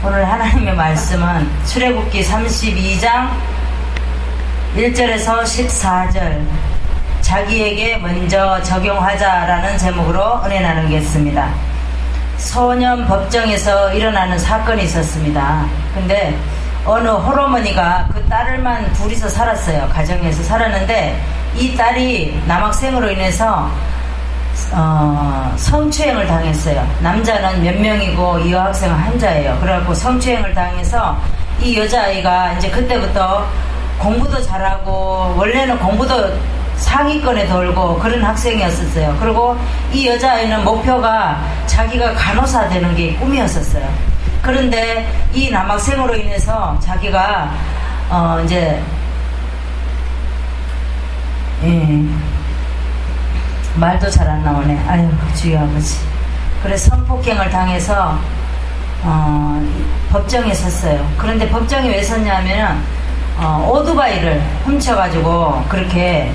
오늘 하나님의 말씀은 출애굽기 32장 1절에서 14절 자기에게 먼저 적용하자라는 제목으로 은혜 나누겠습니다. 소년 법정에서 일어나는 사건이 있었습니다. 근데 어느 홀어머니가 그 딸을만 둘이서 살았어요. 가정에서 살았는데 이 딸이 남학생으로 인해서 성추행을 당했어요. 남자는 몇 명이고 이 여학생은 한자예요. 그래갖고 성추행을 당해서 이 여자아이가 이제 그때부터 공부도 잘하고 원래는 공부도 상위권에 돌고 그런 학생이었었어요. 그리고 이 여자아이는 목표가 자기가 간호사 되는 게 꿈이었었어요. 그런데 이 남학생으로 인해서 자기가 이제 말도 잘 안 나오네. 아유 주여 아버지. 그래서 성폭행을 당해서 법정에 섰어요. 그런데 법정에 왜 섰냐면은 오토바이를 훔쳐가지고 그렇게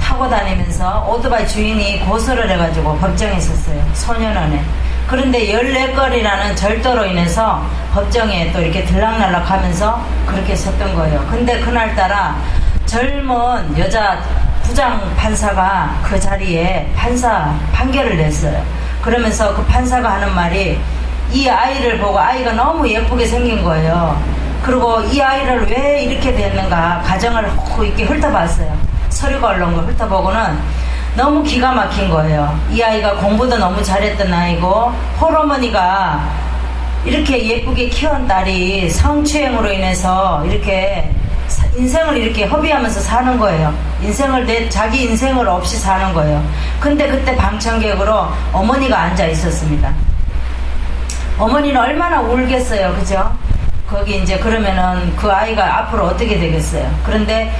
타고 다니면서 오토바이 주인이 고소를 해가지고 법정에 섰어요. 소년원에. 그런데 14건이라는 절도로 인해서 법정에 또 이렇게 들락날락 하면서 그렇게 섰던 거예요. 근데 그날따라 젊은 여자 부장 판사가 그 자리에 판결을 냈어요. 그러면서 그 판사가 하는 말이 이 아이를 보고 아이가 너무 예쁘게 생긴 거예요. 그리고 이 아이를 왜 이렇게 됐는가 가정을 이렇게 훑어봤어요. 서류가 올라온 걸 훑어보고는 너무 기가 막힌 거예요. 이 아이가 공부도 너무 잘했던 아이고 홀어머니가 이렇게 예쁘게 키운 딸이 성추행으로 인해서 이렇게 인생을 이렇게 허비하면서 사는 거예요. 자기 인생을 없이 사는 거예요. 근데 그때 방청객으로 어머니가 앉아 있었습니다. 어머니는 얼마나 울겠어요. 그죠? 거기 이제 그러면은 그 아이가 앞으로 어떻게 되겠어요. 그런데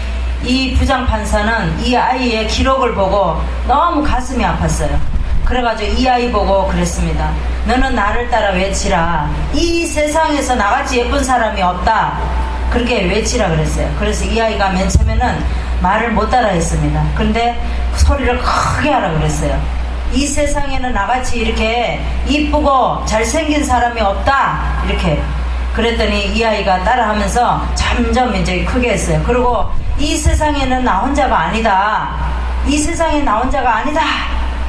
이 부장판사는 이 아이의 기록을 보고 너무 가슴이 아팠어요. 그래가지고 이 아이 보고 그랬습니다. 너는 나를 따라 외치라. 이 세상에서 나같이 예쁜 사람이 없다. 그렇게 외치라 그랬어요. 그래서 이 아이가 맨 처음에는 말을 못 따라 했습니다. 근데 소리를 크게 하라 그랬어요. 이 세상에는 나같이 이렇게 이쁘고 잘생긴 사람이 없다. 이렇게. 그랬더니 이 아이가 따라하면서 점점 이제 크게 했어요. 그리고 이 세상에는 나 혼자가 아니다. 이 세상에 나 혼자가 아니다.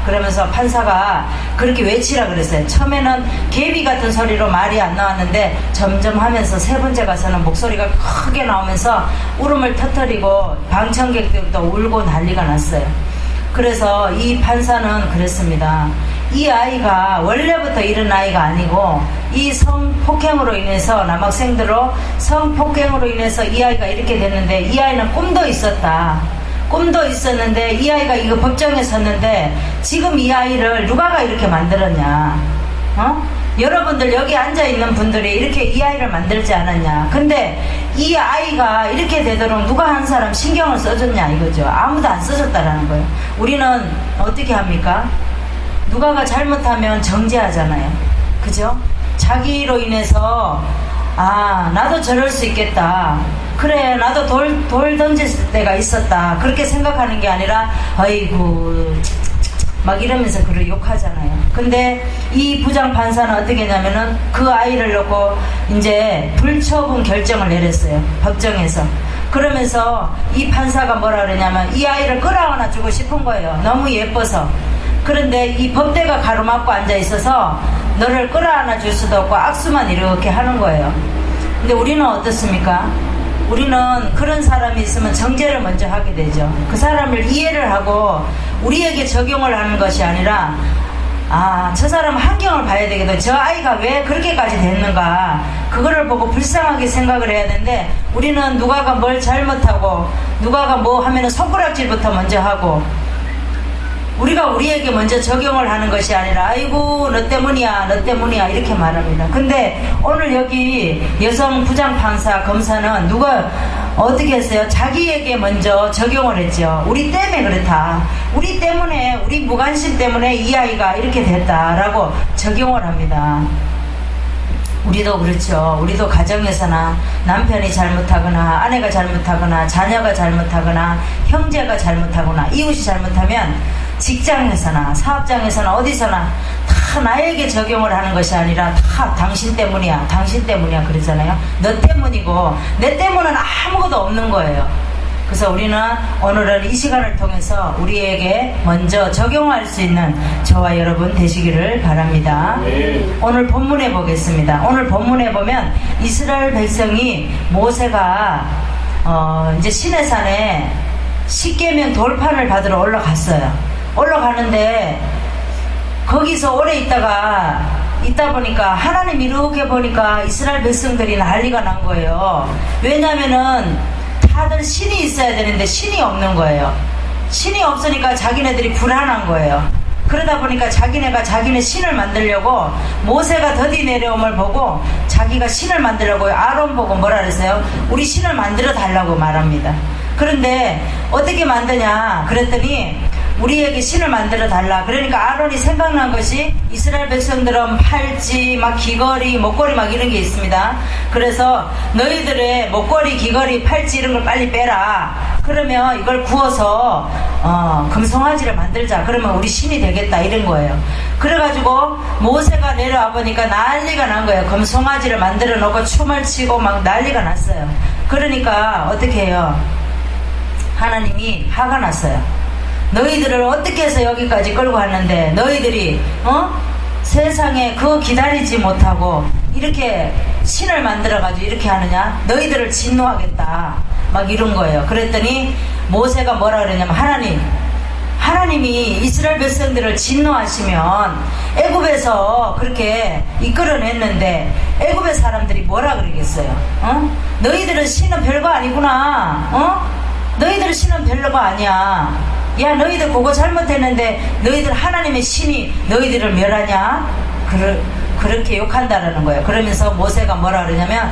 그러면서 판사가 그렇게 외치라 그랬어요. 처음에는 개비 같은 소리로 말이 안 나왔는데 점점 하면서 세 번째 가서는 목소리가 크게 나오면서 울음을 터뜨리고 방청객들도 울고 난리가 났어요. 그래서 이 판사는 그랬습니다. 이 아이가 원래부터 이런 아이가 아니고 이 성폭행으로 인해서 남학생들로 성폭행으로 인해서 이 아이가 이렇게 됐는데 이 아이는 꿈도 있었다. 꿈도 있었는데 이 아이가 이거 법정에 섰는데 지금 이 아이를 누가가 이렇게 만들었냐. 여러분들 여기 앉아있는 분들이 이렇게 이 아이를 만들지 않았냐. 근데 이 아이가 이렇게 되도록 누가 한 사람 신경을 써줬냐 이거죠. 아무도 안 써줬다라는 거예요. 우리는 어떻게 합니까? 누가가 잘못하면 정죄하잖아요. 그죠? 자기로 인해서 나도 저럴 수 있겠다. 그래 나도 돌 던질 때가 있었다. 그렇게 생각하는 게 아니라 아이고 막 이러면서 그를 욕하잖아요. 근데 이 부장판사는 어떻게 했냐면은 그 아이를 놓고 이제 불처분 결정을 내렸어요. 법정에서. 그러면서 이 판사가 뭐라 그러냐면 이 아이를 끌어안아 주고 싶은 거예요. 너무 예뻐서. 그런데 이 법대가 가로막고 앉아 있어서 너를 끌어안아 줄 수도 없고 악수만 이렇게 하는 거예요. 근데 우리는 어떻습니까? 우리는 그런 사람이 있으면 정죄를 먼저 하게 되죠. 그 사람을 이해를 하고 우리에게 적용을 하는 것이 아니라 저 사람 환경을 봐야 되겠다. 저 아이가 왜 그렇게까지 됐는가. 그거를 보고 불쌍하게 생각을 해야 되는데 우리는 누가가 뭘 잘못하고 누가가 뭐 하면은 손가락질부터 먼저 하고 우리가 우리에게 먼저 적용을 하는 것이 아니라 아이고 너 때문이야 너 때문이야 이렇게 말합니다. 근데 오늘 여기 여성 부장판사 검사는 누가 어떻게 했어요? 자기에게 먼저 적용을 했죠. 우리 때문에 그렇다. 우리 때문에 우리 무관심 때문에 이 아이가 이렇게 됐다라고 적용을 합니다. 우리도 그렇죠. 우리도 가정에서나 남편이 잘못하거나 아내가 잘못하거나 자녀가 잘못하거나 형제가 잘못하거나 이웃이 잘못하면 직장에서나 사업장에서나 어디서나 다 다 나에게 적용을 하는 것이 아니라 다 당신 때문이야, 당신 때문이야 그러잖아요. 너 때문이고 내 때문은 아무것도 없는 거예요. 그래서 우리는 오늘은 이 시간을 통해서 우리에게 먼저 적용할 수 있는 저와 여러분 되시기를 바랍니다. 오늘 본문에 보겠습니다. 오늘 본문에 보면 이스라엘 백성이 모세가 이제 시내산에 십계명 돌판을 받으러 올라갔어요. 올라가는데 거기서 오래 있다 보니까 하나님 이렇게 보니까 이스라엘 백성들이 난리가 난 거예요. 왜냐면은 다들 신이 있어야 되는데 신이 없는 거예요. 신이 없으니까 자기네들이 불안한 거예요. 그러다 보니까 자기네가 자기네 신을 만들려고 모세가 더디 내려옴을 보고 자기가 신을 만들려고 아론 보고 뭐라 그랬어요? 우리 신을 만들어 달라고 말합니다. 그런데 어떻게 만드냐 그랬더니 우리에게 신을 만들어 달라. 그러니까 아론이 생각난 것이 이스라엘 백성들은 팔찌, 막 귀걸이, 목걸이 막 이런 게 있습니다. 그래서 너희들의 목걸이, 귀걸이, 팔찌 이런 걸 빨리 빼라. 그러면 이걸 구워서 금송아지를 만들자. 그러면 우리 신이 되겠다 이런 거예요. 그래가지고 모세가 내려와 보니까 난리가 난 거예요. 금송아지를 만들어 놓고 춤을 추고 막 난리가 났어요. 그러니까 어떻게 해요? 하나님이 화가 났어요. 너희들을 어떻게 해서 여기까지 끌고 왔는데 너희들이 세상에 그거 기다리지 못하고 이렇게 신을 만들어가지고 이렇게 하느냐? 너희들을 진노하겠다 막 이런 거예요. 그랬더니 모세가 뭐라 그러냐면 하나님이 이스라엘 백성들을 진노하시면 애굽에서 그렇게 이끌어냈는데 애굽의 사람들이 뭐라 그러겠어요? 너희들은 신은 별거 아니구나. 너희들 신은 별거 아니야. 야 너희들 그거 잘못했는데 너희들 하나님의 신이 너희들을 멸하냐? 그렇게 욕한다라는 거예요. 그러면서 모세가 뭐라 그러냐면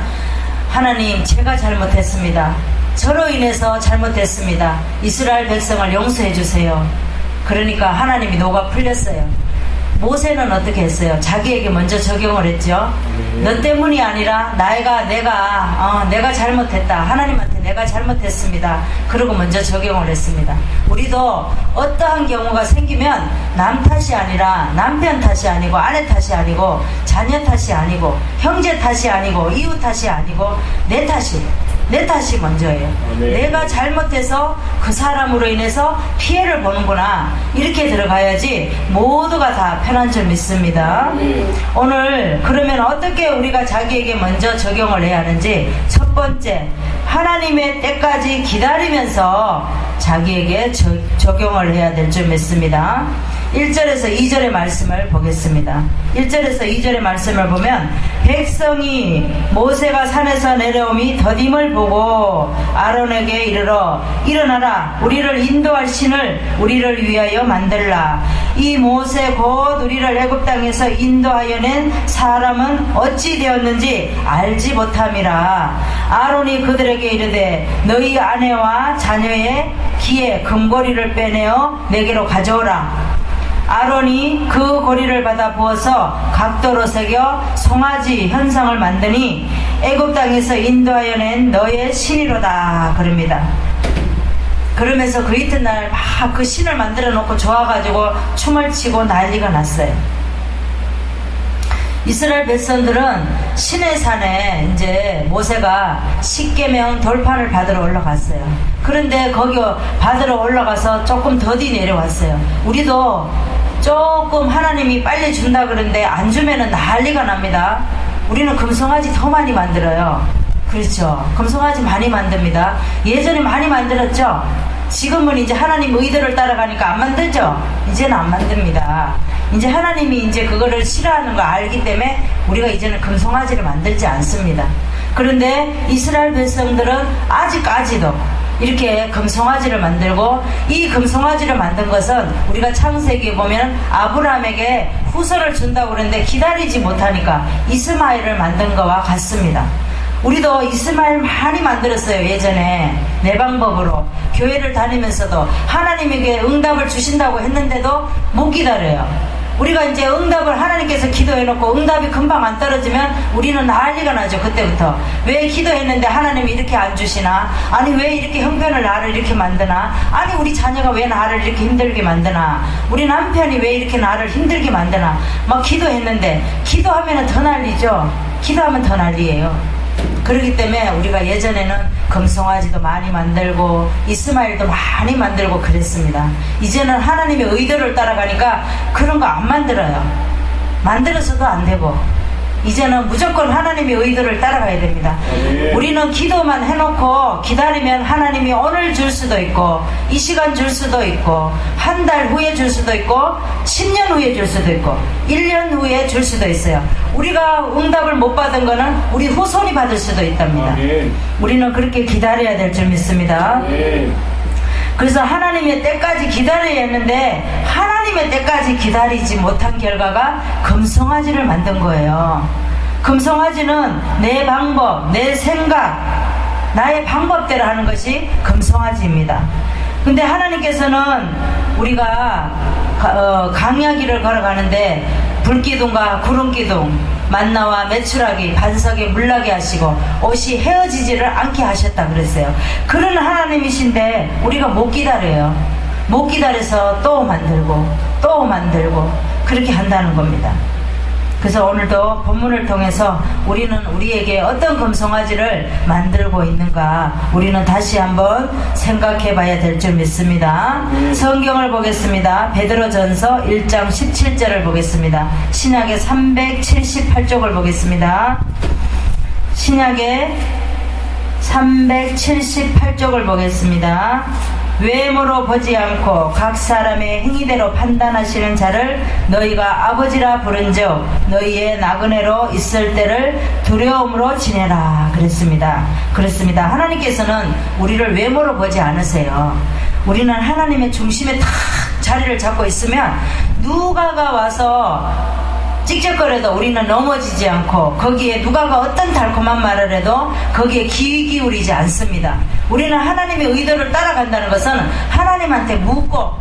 하나님 제가 잘못했습니다. 저로 인해서 잘못했습니다. 이스라엘 백성을 용서해 주세요. 그러니까 하나님이 녹아 풀렸어요. 모세는 어떻게 했어요? 자기에게 먼저 적용을 했죠. 너 때문이 아니라 내가 잘못했다. 하나님한테 내가 잘못했습니다. 그러고 먼저 적용을 했습니다. 우리도 어떠한 경우가 생기면 남 탓이 아니라 남편 탓이 아니고 아내 탓이 아니고 자녀 탓이 아니고 형제 탓이 아니고 이웃 탓이 아니고 내 탓이 먼저예요. 내가 잘못해서 그 사람으로 인해서 피해를 보는구나 이렇게 들어가야지 모두가 다 편한 줄 믿습니다. 오늘 그러면 어떻게 우리가 자기에게 먼저 적용을 해야 하는지 첫 번째 하나님의 때까지 기다리면서 자기에게 적용을 해야 될 줄 믿습니다. 1절에서 2절의 말씀을 보겠습니다. 1절에서 2절의 말씀을 보면 백성이 모세가 산에서 내려오미 더딤을 보고 아론에게 이르러 일어나라 우리를 인도할 신을 우리를 위하여 만들라. 이 모세 곧 우리를 애굽 땅에서 인도하여 낸 사람은 어찌 되었는지 알지 못함이라. 아론이 그들에게 이르되 너희 아내와 자녀의 귀에 금고리를 빼내어 내게로 가져오라. 아론이 그 고리를 받아 부어서 각도로 새겨 송아지 현상을 만드니 애굽 땅에서 인도하여 낸 너의 신이로다 그럽니다. 그러면서 그 이튿날 막 그 신을 만들어 놓고 좋아가지고 춤을 추고 난리가 났어요. 이스라엘 백성들은 시내산에 이제 모세가 십계명 돌판을 받으러 올라갔어요. 그런데 거기 받으러 올라가서 조금 더디 내려왔어요. 우리도 조금 하나님이 빨리 준다 그러는데 안 주면은 난리가 납니다. 우리는 금송아지 더 많이 만들어요. 그렇죠. 금송아지 많이 만듭니다. 예전에 많이 만들었죠. 지금은 이제 하나님 의도를 따라가니까 안 만들죠. 이제는 안 만듭니다. 이제 하나님이 이제 그거를 싫어하는 거 알기 때문에 우리가 이제는 금송아지를 만들지 않습니다. 그런데 이스라엘 백성들은 아직까지도 이렇게 금송아지를 만들고, 이 금송아지를 만든 것은 우리가 창세기에 보면 아브라함에게 후손을 준다고 그러는데 기다리지 못하니까 이스마엘을 만든 것과 같습니다. 우리도 이스마엘 많이 만들었어요. 예전에 내 방법으로 교회를 다니면서도 하나님에게 응답을 주신다고 했는데도 못 기다려요. 우리가 이제 응답을 하나님께서 기도해놓고 응답이 금방 안 떨어지면 우리는 난리가 나죠. 그때부터 왜 기도했는데 하나님이 이렇게 안 주시나, 아니 왜 이렇게 형편을 나를 이렇게 만드나, 아니 우리 자녀가 왜 나를 이렇게 힘들게 만드나, 우리 남편이 왜 이렇게 나를 힘들게 만드나, 막 기도했는데 기도하면 더 난리죠. 기도하면 더 난리예요. 그렇기 때문에 우리가 예전에는 금송아지도 많이 만들고 이스마엘도 많이 만들고 그랬습니다. 이제는 하나님의 의도를 따라가니까 그런 거 안 만들어요. 만들어서도 안 되고 이제는 무조건 하나님의 의도를 따라가야 됩니다. 우리는 기도만 해놓고 기다리면 하나님이 오늘 줄 수도 있고 이 시간 줄 수도 있고 한 달 후에 줄 수도 있고 10년 후에 줄 수도 있고 1년 후에 줄 수도 있어요. 우리가 응답을 못 받은 거는 우리 후손이 받을 수도 있답니다. 우리는 그렇게 기다려야 될 줄 믿습니다. 그래서 하나님의 때까지 기다려야 했는데 하나님의 때까지 기다리지 못한 결과가 금송아지를 만든 거예요. 금송아지는 내 방법, 내 생각, 나의 방법대로 하는 것이 금송아지입니다. 근데 하나님께서는 우리가 강야길을 걸어가는데 불기둥과 구름기둥, 만나와 메추라기, 반석에 물나게 하시고 옷이 헤어지지를 않게 하셨다 그랬어요. 그런 하나님이신데 우리가 못 기다려요. 못 기다려서 또 만들고 또 만들고 그렇게 한다는 겁니다. 그래서 오늘도 본문을 통해서 우리는 우리에게 어떤 금송아지를 만들고 있는가 우리는 다시 한번 생각해 봐야 될 줄 믿습니다. 성경을 보겠습니다. 베드로전서 1장 17절을 보겠습니다. 신약의 378쪽을 보겠습니다. 신약의 378쪽을 보겠습니다. 외모로 보지 않고 각 사람의 행위대로 판단하시는 자를 너희가 아버지라 부른즉 너희의 나그네로 있을 때를 두려움으로 지내라 그랬습니다. 그렇습니다. 하나님께서는 우리를 외모로 보지 않으세요. 우리는 하나님의 중심에 탁 자리를 잡고 있으면 누가가 와서 찍적거려도 우리는 넘어지지 않고 거기에 누가가 어떤 달콤한 말을 해도 거기에 귀 기울이지 않습니다. 우리는 하나님의 의도를 따라간다는 것은 하나님한테 묻고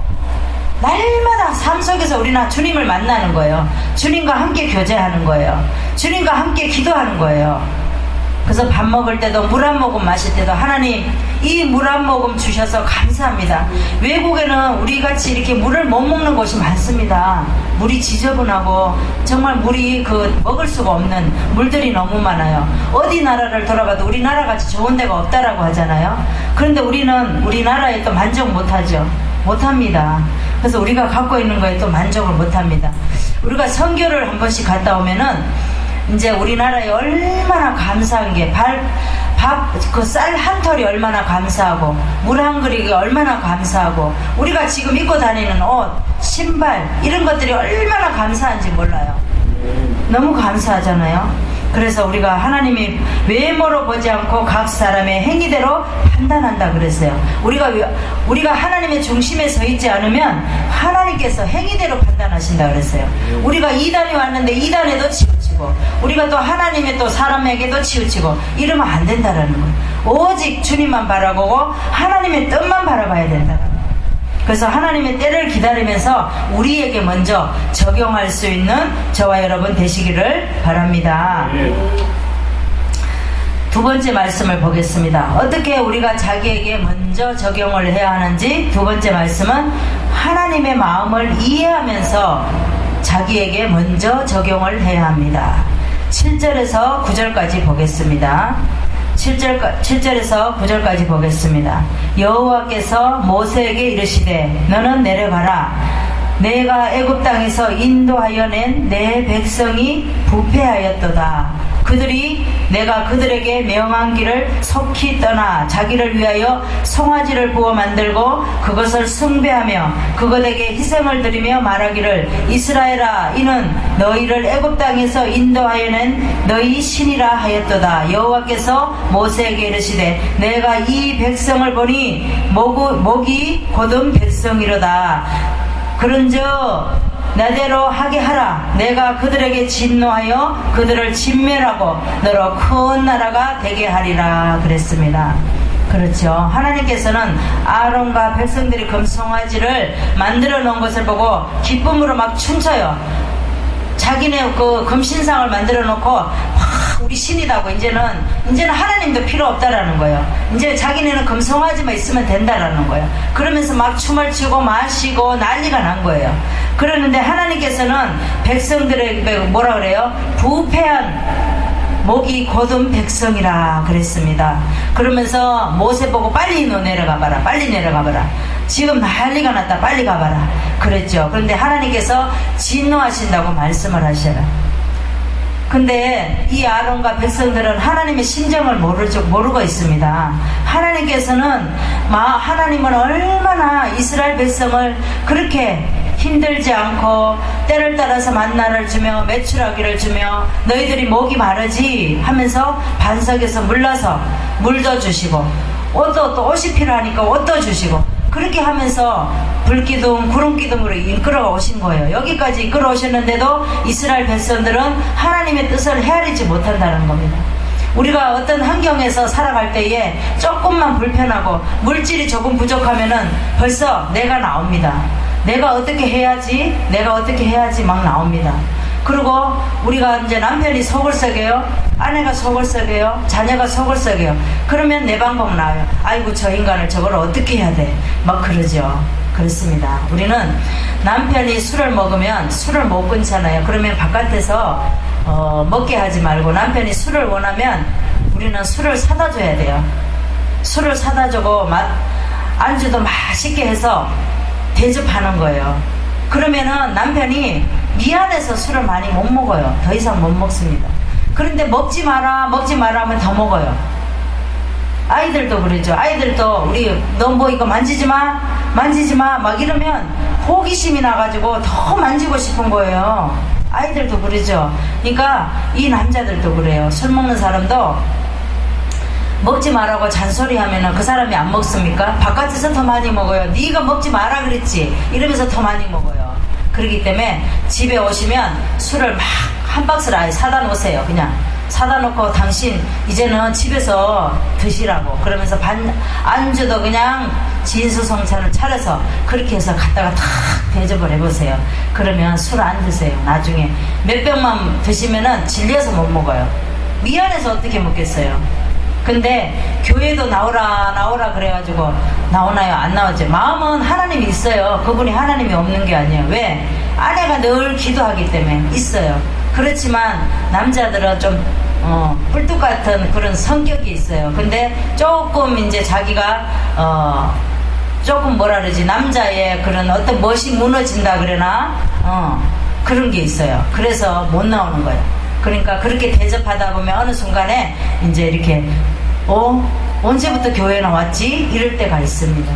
날마다 삶 속에서 우리는 주님을 만나는 거예요. 주님과 함께 교제하는 거예요. 주님과 함께 기도하는 거예요. 그래서 밥 먹을 때도 물 한 모금 마실 때도 하나님 이 물 한 모금 주셔서 감사합니다. 외국에는 우리같이 이렇게 물을 못 먹는 곳이 많습니다. 물이 지저분하고 정말 물이 먹을 수가 없는 물들이 너무 많아요. 어디 나라를 돌아가도 우리나라같이 좋은 데가 없다라고 하잖아요. 그런데 우리는 우리나라에 또 만족 못하죠. 못합니다. 그래서 우리가 갖고 있는 거에 또 만족을 못합니다. 우리가 선교를 한 번씩 갔다 오면은 이제 우리나라에 얼마나 감사한 게 그 쌀 한 털이 얼마나 감사하고 물 한 그릇이 얼마나 감사하고 우리가 지금 입고 다니는 옷, 신발 이런 것들이 얼마나 감사한지 몰라요. 너무 감사하잖아요. 그래서 우리가 하나님이 외모로 보지 않고 각 사람의 행위대로 판단한다 그랬어요. 우리가 하나님의 중심에 서 있지 않으면 하나님께서 행위대로 판단하신다 그랬어요. 우리가 이단에 왔는데 이단에도 치우치고 우리가 또 하나님의 또 사람에게도 치우치고 이러면 안 된다라는 거예요. 오직 주님만 바라보고 하나님의 뜻만 바라봐야 된다는 거예요. 그래서 하나님의 때를 기다리면서 우리에게 먼저 적용할 수 있는 저와 여러분 되시기를 바랍니다. 두 번째 말씀을 보겠습니다. 어떻게 우리가 자기에게 먼저 적용을 해야 하는지 두 번째 말씀은 하나님의 마음을 이해하면서 자기에게 먼저 적용을 해야 합니다. 7절에서 9절까지 보겠습니다. 7절에서 9절까지 보겠습니다. 여호와께서 모세에게 이르시되 너는 내려가라. 내가 애굽 땅에서 인도하여 낸 내 백성이 부패하였도다. 그들이 내가 그들에게 명한 길을 속히 떠나 자기를 위하여 송아지를 부어 만들고 그것을 숭배하며 그것에게 희생을 드리며 말하기를 이스라엘아 이는 너희를 애굽 땅에서 인도하여 낸 너희 신이라 하였도다. 여호와께서 모세에게 이르시되 내가 이 백성을 보니 목이 곧은 백성이로다. 그런즉 나대로 하게 하라. 내가 그들에게 진노하여 그들을 진멸하고 너로 큰 나라가 되게 하리라 그랬습니다. 그렇죠. 하나님께서는 아론과 백성들이 금송아지를 만들어 놓은 것을 보고 기쁨으로 막 춤춰요. 자기네 그 금신상을 만들어 놓고 우리 신이다고 이제는 하나님도 필요 없다라는 거예요. 이제 자기네는 금송아지만 있으면 된다라는 거예요. 그러면서 막 춤을 추고 마시고 난리가 난 거예요. 그러는데 하나님께서는 백성들에게 뭐라 그래요? 부패한 목이 곧은 백성이라 그랬습니다. 그러면서 모세 보고 빨리 너 내려가봐라, 빨리 내려가봐라, 지금 난리가 났다, 빨리 가봐라 그랬죠. 그런데 하나님께서 진노하신다고 말씀을 하셔라. 근데 이 아론과 백성들은 하나님의 심정을 모르고 있습니다. 하나님께서는 하나님은 얼마나 이스라엘 백성을 그렇게 힘들지 않고 때를 따라서 만나를 주며 메추라기를 주며 너희들이 목이 마르지 하면서 반석에서 물러서 물도 주시고 또 옷이 필요하니까 옷도 주시고 그렇게 하면서 불기둥 구름기둥으로 이끌어 오신 거예요. 여기까지 이끌어 오셨는데도 이스라엘 백성들은 하나님의 뜻을 헤아리지 못한다는 겁니다. 우리가 어떤 환경에서 살아갈 때에 조금만 불편하고 물질이 조금 부족하면은 벌써 내가 나옵니다. 내가 어떻게 해야지 막 나옵니다. 그리고 우리가 이제 남편이 속을 썩여요, 아내가 속을 썩여요, 자녀가 속을 썩여요. 그러면 내 방법 나와요. 아이고 저 인간을 저걸 어떻게 해야 돼 막 그러죠. 그렇습니다. 우리는 남편이 술을 먹으면 술을 못 끊잖아요. 그러면 바깥에서 먹게 하지 말고 남편이 술을 원하면 우리는 술을 사다 줘야 돼요. 술을 사다 주고 안주도 맛있게 해서 대접하는 거예요. 그러면은 남편이 미안해서 술을 많이 못 먹어요. 더 이상 못 먹습니다. 그런데 먹지 마라 하면 더 먹어요. 아이들도 그러죠. 아이들도 우리 너 뭐 이거 만지지 마 막 이러면 호기심이 나가지고 더 만지고 싶은 거예요. 아이들도 그러죠. 그러니까 이 남자들도 그래요. 술 먹는 사람도 먹지 말라고 잔소리하면은 그 사람이 안 먹습니까? 바깥에서 더 많이 먹어요. 네가 먹지 마라 그랬지 이러면서 더 많이 먹어요. 그렇기 때문에 집에 오시면 술을 막 한 박스를 아예 사다 놓으세요. 그냥 사다 놓고 당신 이제는 집에서 드시라고 그러면서 안주도 그냥 진수성찬을 차려서 그렇게 해서 갖다가 탁 대접을 해보세요. 그러면 술 안 드세요. 나중에 몇 병만 드시면은 질려서 못 먹어요. 미안해서 어떻게 먹겠어요. 근데 교회도 나오라 그래가지고 나오나요? 안 나오죠. 마음은 하나님이 있어요. 그분이 하나님이 없는 게 아니에요. 왜? 아내가 늘 기도하기 때문에 있어요. 그렇지만 남자들은 좀 뿔뚝 같은 그런 성격이 있어요. 근데 조금 이제 자기가 조금 뭐라 그러지, 남자의 그런 어떤 멋이 무너진다 그러나 그런 게 있어요. 그래서 못 나오는 거예요. 그러니까 그렇게 대접하다 보면 어느 순간에 이제 이렇게 언제부터 교회 나왔지? 이럴 때가 있습니다.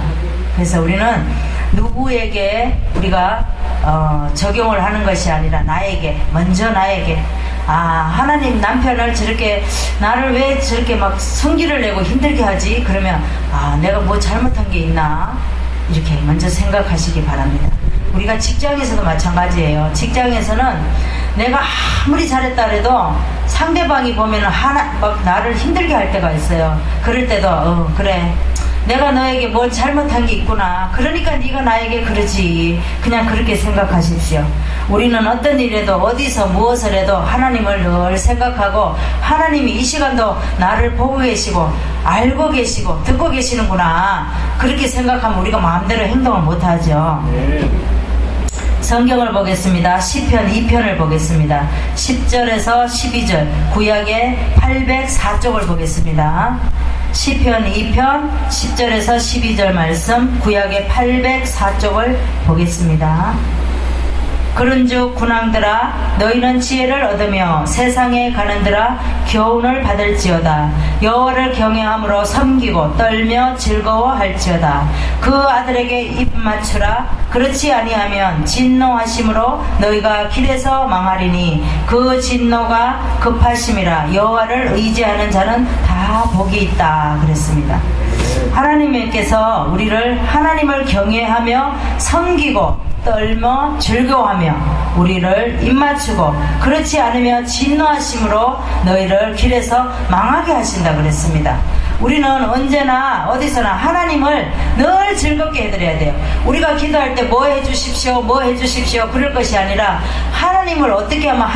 그래서 우리는 누구에게 우리가 적용을 하는 것이 아니라 먼저 나에게 하나님 남편을 저렇게 나를 왜 저렇게 막 성기를 내고 힘들게 하지? 그러면 내가 뭐 잘못한 게 있나? 이렇게 먼저 생각하시기 바랍니다. 우리가 직장에서도 마찬가지예요. 직장에서는 내가 아무리 잘했다 해도 상대방이 보면은 막 나를 힘들게 할 때가 있어요. 그럴 때도 그래 내가 너에게 뭘 잘못한 게 있구나. 그러니까 네가 나에게 그러지. 그냥 그렇게 생각하십시오. 우리는 어떤 일에도 어디서 무엇을 해도 하나님을 늘 생각하고 하나님이 이 시간도 나를 보고 계시고 알고 계시고 듣고 계시는구나. 그렇게 생각하면 우리가 마음대로 행동을 못하죠. 성경을 보겠습니다. 시편 2편을 보겠습니다. 10절에서 12절 구약의 804쪽을 보겠습니다. 시편 2편 10절에서 12절 말씀 구약의 804쪽을 보겠습니다. 그런즉 군왕들아 너희는 지혜를 얻으며 세상에 가는들아 교훈을 받을지어다. 여호와를 경외함으로 섬기고 떨며 즐거워할지어다. 그 아들에게 입 맞추라. 그렇지 아니하면 진노하심으로 너희가 길에서 망하리니 그 진노가 급하심이라. 여호와를 의지하는 자는 다 복이 있다 그랬습니다. 하나님께서 우리를 하나님을 경외하며 섬기고 떨며 즐거워하며 우리를 입맞추고 그렇지 않으면 진노하심으로 너희를 길에서 망하게 하신다 그랬습니다. 우리는 언제나 어디서나 하나님을 늘 즐겁게 해드려야 돼요. 우리가 기도할 때 뭐 해주십시오, 뭐 해주십시오 그럴 것이 아니라 하나님을 어떻게 하면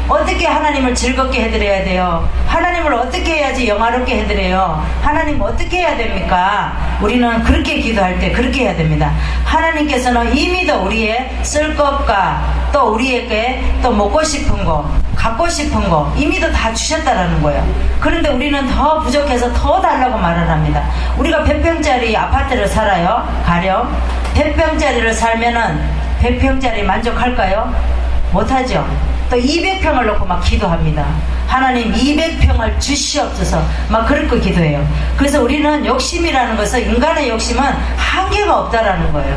어떻게 하나님을 즐겁게 해드려야 돼요. 하나님을 어떻게 해야지 영화롭게 해드려요. 하나님 어떻게 해야 됩니까? 우리는 그렇게 기도할 때 그렇게 해야 됩니다. 하나님께서는 이미도 우리의 쓸 것과 또 우리에게 또 먹고 싶은 거, 갖고 싶은 거 이미도 다 주셨다라는 거예요. 그런데 우리는 더 부족해서 더 달라고 말을 합니다. 우리가 100평짜리 아파트를 살아요. 가령 100평짜리를 살면은 100평짜리 만족할까요? 못하죠. 또 200평을 놓고 막 기도합니다. 하나님 200평을 주시옵소서 막 그렇게 기도해요. 그래서 우리는 욕심이라는 것은 인간의 욕심은 한계가 없다라는 거예요.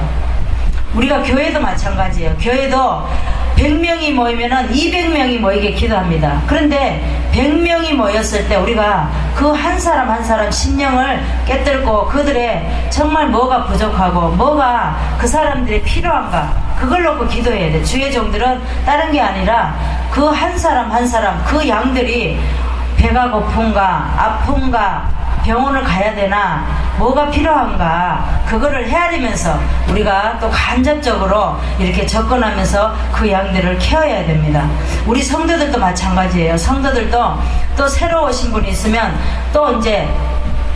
우리가 교회도 마찬가지예요. 교회도 100명이 모이면은 200명이 모이게 기도합니다. 그런데 100명이 모였을 때 우리가 그 한 사람 한 사람 심령을 깨뜨리고 그들의 정말 뭐가 부족하고 뭐가 그 사람들이 필요한가 그걸 놓고 기도해야 돼. 주의 종들은 다른 게 아니라 그 한 사람 한 사람 그 양들이 배가 고픈가 아픈가 병원을 가야 되나 뭐가 필요한가 그거를 헤아리면서 우리가 또 간접적으로 이렇게 접근하면서 그 양들을 케어해야 됩니다. 우리 성도들도 마찬가지예요. 성도들도 또 새로 오신 분이 있으면 또 이제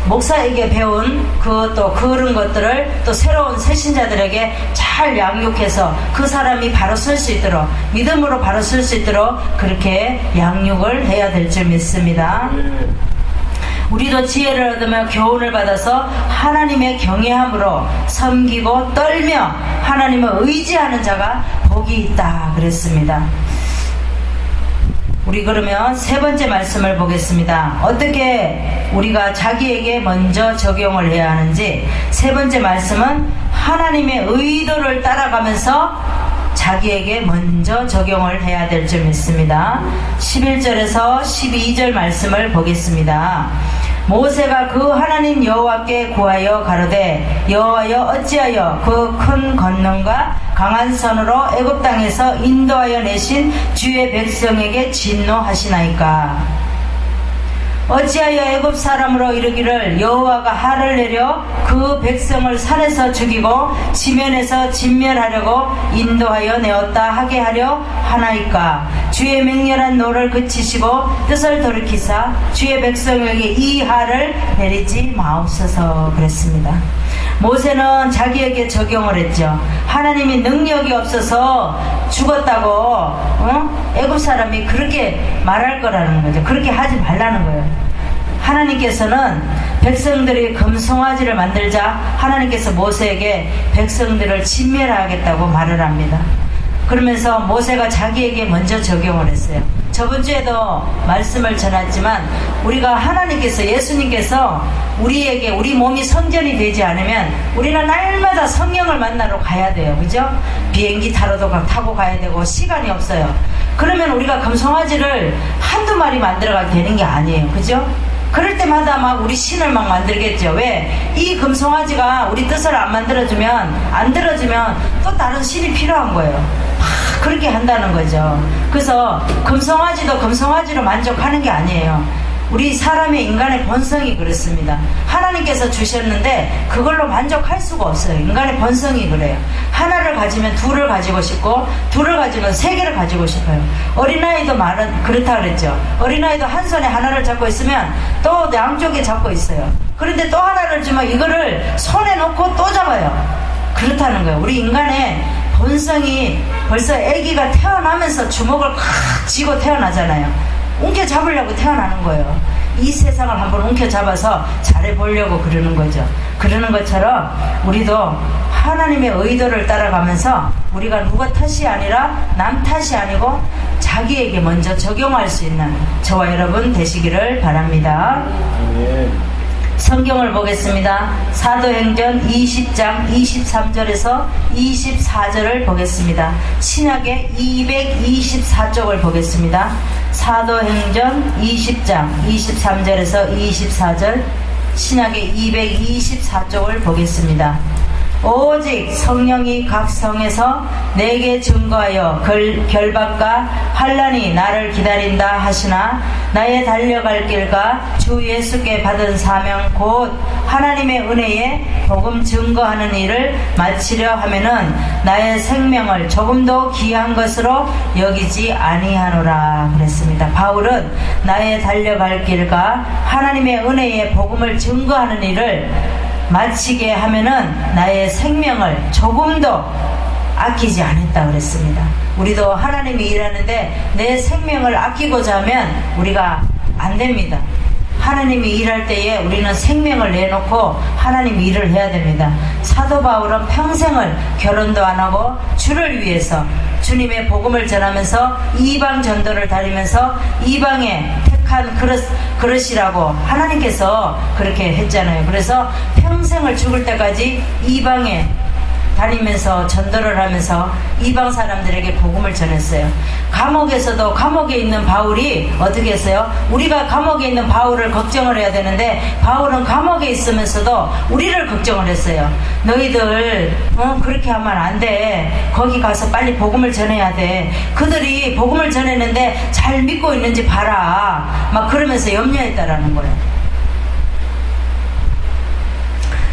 목사에게 배운 또 그런 것들을 또 새로운 새신자들에게 잘 양육해서 그 사람이 바로 설 수 있도록 믿음으로 바로 설 수 있도록 그렇게 양육을 해야 될 줄 믿습니다. 우리도 지혜를 얻으며 교훈을 받아서 하나님의 경외함으로 섬기고 떨며 하나님을 의지하는 자가 복이 있다 그랬습니다. 우리 그러면 세 번째 말씀을 보겠습니다. 어떻게 우리가 자기에게 먼저 적용을 해야 하는지. 세 번째 말씀은 하나님의 의도를 따라가면서 자기에게 먼저 적용을 해야 될 줄 믿습니다. 11절에서 12절 말씀을 보겠습니다. 모세가 그 하나님 여호와께 구하여 가로되 여호와여 어찌하여 그 큰 권능과 강한 손으로 애굽 땅에서 인도하여 내신 주의 백성에게 진노하시나이까. 어찌하여 애굽 사람으로 이르기를 여호와가 하를 내려 그 백성을 산에서 죽이고 지면에서 진멸하려고 인도하여 내었다 하게 하려 하나이까. 주의 맹렬한 노를 그치시고 뜻을 돌이키사 주의 백성에게 이 하를 내리지 마옵소서 그랬습니다. 모세는 자기에게 적용을 했죠. 하나님이 능력이 없어서 죽었다고 애굽 사람이 그렇게 말할 거라는 거죠. 그렇게 하지 말라는 거예요. 하나님께서는 백성들이 금송아지를 만들자 하나님께서 모세에게 백성들을 진멸하겠다고 말을 합니다. 그러면서 모세가 자기에게 먼저 적용을 했어요. 저번 주에도 말씀을 전했지만 우리가 하나님께서 예수님께서 우리에게 우리 몸이 성전이 되지 않으면 우리는 날마다 성령을 만나러 가야 돼요. 그죠? 비행기 타고 가야 되고 시간이 없어요. 그러면 우리가 금송아지를 한두 마리 만들어가도 되는 게 아니에요. 그죠? 그럴 때마다 막 우리 신을 막 만들겠죠. 왜? 이 금송아지가 우리 뜻을 안 들어주면 또 다른 신이 필요한 거예요. 그렇게 한다는 거죠. 그래서 금송아지도 금송아지로 만족하는 게 아니에요. 우리 사람의 인간의 본성이 그렇습니다. 하나님께서 주셨는데 그걸로 만족할 수가 없어요. 인간의 본성이 그래요. 하나를 가지면 둘을 가지고 싶고 둘을 가지면 세 개를 가지고 싶어요. 어린아이도 말은 그렇다 그랬죠. 어린아이도 한 손에 하나를 잡고 있으면 또 양쪽에 잡고 있어요. 그런데 또 하나를 주면 이거를 손에 놓고 또 잡아요. 그렇다는 거예요. 우리 인간의 본성이 벌써 아기가 태어나면서 주먹을 콱 쥐고 태어나잖아요. 움켜잡으려고 태어나는 거예요. 이 세상을 한번 움켜잡아서 잘해보려고 그러는 거죠. 그러는 것처럼 우리도 하나님의 의도를 따라가면서 우리가 누가 탓이 아니라 남 탓이 아니고 자기에게 먼저 적용할 수 있는 저와 여러분 되시기를 바랍니다. 성경을 보겠습니다. 사도행전 20장 23절에서 24절을 보겠습니다. 신약의 224쪽을 보겠습니다. 사도행전 20장 23절에서 24절 신약의 224쪽을 보겠습니다. 오직 성령이 각 성에서 내게 증거하여 결박과 환난이 나를 기다린다 하시나 나의 달려갈 길과 주 예수께 받은 사명 곧 하나님의 은혜에 복음 증거하는 일을 마치려 하면은 나의 생명을 조금도 귀한 것으로 여기지 아니하노라 그랬습니다. 바울은 나의 달려갈 길과 하나님의 은혜에 복음을 증거하는 일을 마치게 하면은 나의 생명을 조금도 아끼지 않았다 그랬습니다. 우리도 하나님이 일하는데 내 생명을 아끼고자 하면 우리가 안 됩니다. 하나님이 일할 때에 우리는 생명을 내놓고 하나님 일을 해야 됩니다. 사도 바울은 평생을 결혼도 안 하고 주를 위해서 주님의 복음을 전하면서 이방 전도를 다니면서 이방에 택한 그릇이라고 하나님께서 그렇게 했잖아요. 그래서 평생을 죽을 때까지 이방에 다니면서 전도를 하면서 이방 사람들에게 복음을 전했어요. 감옥에서도 감옥에 있는 바울이 어떻게 했어요? 우리가 감옥에 있는 바울을 걱정을 해야 되는데 바울은 감옥에 있으면서도 우리를 걱정을 했어요. 너희들 그렇게 하면 안 돼. 거기 가서 빨리 복음을 전해야 돼. 그들이 복음을 전했는데 잘 믿고 있는지 봐라. 막 그러면서 염려했다라는 거예요.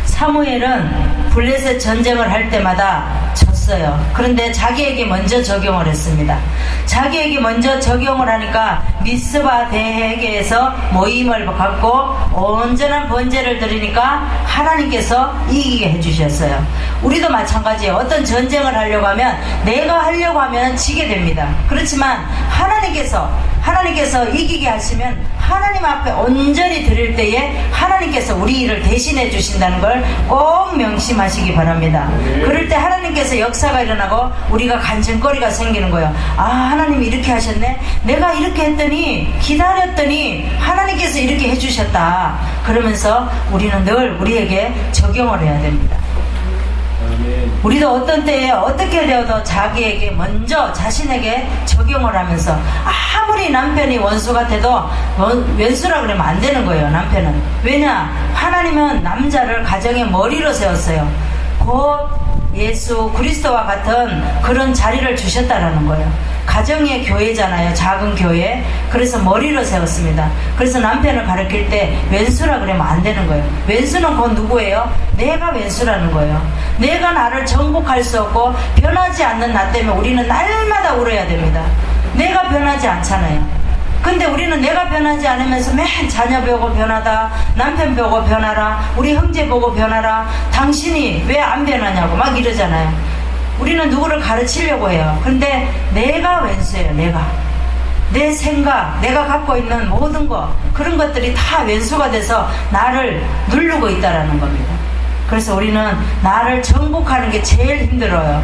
사무엘은 블레셋 전쟁을 할 때마다 졌어요. 그런데 자기에게 먼저 적용을 했습니다. 자기에게 먼저 적용을 하니까 미스바 대회에서 모임을 갖고 온전한 번제를 드리니까 하나님께서 이기게 해주셨어요. 우리도 마찬가지예요. 어떤 전쟁을 하려고 하면 내가 하려고 하면 지게 됩니다. 그렇지만 하나님께서 이기게 하시면 하나님 앞에 온전히 드릴 때에 하나님께서 우리 일을 대신해 주신다는 걸 꼭 명심하시기 바랍니다. 그럴 때 하나님께서 역사가 일어나고 우리가 간증거리가 생기는 거예요. 아, 하나님이 이렇게 하셨네. 내가 이렇게 했더니 기다렸더니 하나님께서 이렇게 해주셨다. 그러면서 우리는 늘 우리에게 적용을 해야 됩니다. 우리도 어떤 때에 어떻게 되어도 자기에게 먼저 자신에게 적용을 하면서 아무리 남편이 원수 같아도 왼수라 그러면 안 되는 거예요. 남편은. 왜냐? 하나님은 남자를 가정의 머리로 세웠어요. 곧 예수 그리스도와 같은 그런 자리를 주셨다라는 거예요. 가정의 교회잖아요. 작은 교회. 그래서 머리로 세웠습니다. 그래서 남편을 가르칠 때 왼수라 그러면 안 되는 거예요. 왼수는 곧 누구예요? 내가 왼수라는 거예요. 내가 나를 정복할 수 없고 변하지 않는 나 때문에 우리는 날마다 울어야 됩니다. 내가 변하지 않잖아요. 근데 우리는 내가 변하지 않으면서 맨 자녀 보고 변하다, 남편 보고 변하라, 우리 형제 보고 변하라, 당신이 왜 안 변하냐고 막 이러잖아요. 우리는 누구를 가르치려고 해요. 근데 내가 왼수예요. 내 생각, 내가 갖고 있는 모든 것, 그런 것들이 다 왼수가 돼서 나를 누르고 있다라는 겁니다. 그래서 우리는 나를 정복하는 게 제일 힘들어요.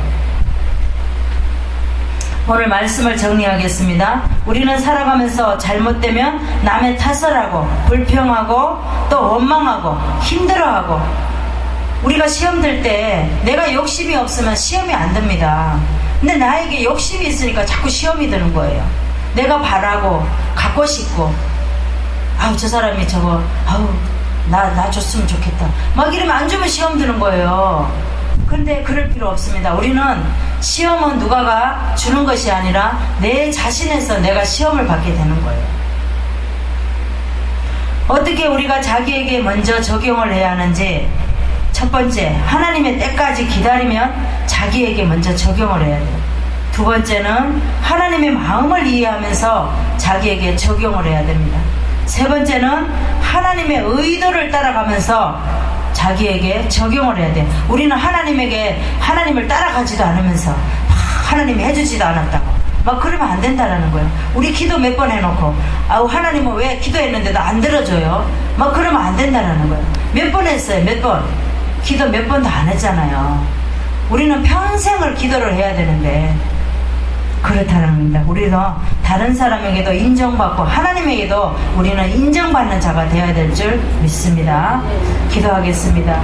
오늘 말씀을 정리하겠습니다. 우리는 살아가면서 잘못되면 남의 탓을 하고 불평하고 또 원망하고 힘들어하고, 우리가 시험 들 때 내가 욕심이 없으면 시험이 안 듭니다. 근데 나에게 욕심이 있으니까 자꾸 시험이 드는 거예요. 내가 바라고 갖고 싶고, 아우 저 사람이 저거, 아우 나 줬으면 좋겠다 막 이러면 안 주면 시험 드는 거예요. 근데 그럴 필요 없습니다. 우리는 시험은 누가가 주는 것이 아니라 내 자신에서 내가 시험을 받게 되는 거예요. 어떻게 우리가 자기에게 먼저 적용을 해야 하는지, 첫 번째, 하나님의 때까지 기다리면 자기에게 먼저 적용을 해야 돼요. 두 번째는 하나님의 마음을 이해하면서 자기에게 적용을 해야 됩니다. 세 번째는 하나님의 의도를 따라가면서 자기에게 적용을 해야 돼요. 우리는 하나님을 따라가지도 않으면서 하나님이 해주지도 않았다고 막 그러면 안 된다는 거예요. 우리 기도 몇 번 해놓고 아우 하나님은 왜 기도했는데도 안 들어줘요? 막 그러면 안 된다는 거예요. 몇 번 했어요? 몇 번? 기도 몇 번도 안 했잖아요. 우리는 평생을 기도를 해야 되는데 그렇다는 겁니다. 우리도 다른 사람에게도 인정받고 하나님에게도 우리는 인정받는 자가 되어야 될 줄 믿습니다. 기도하겠습니다.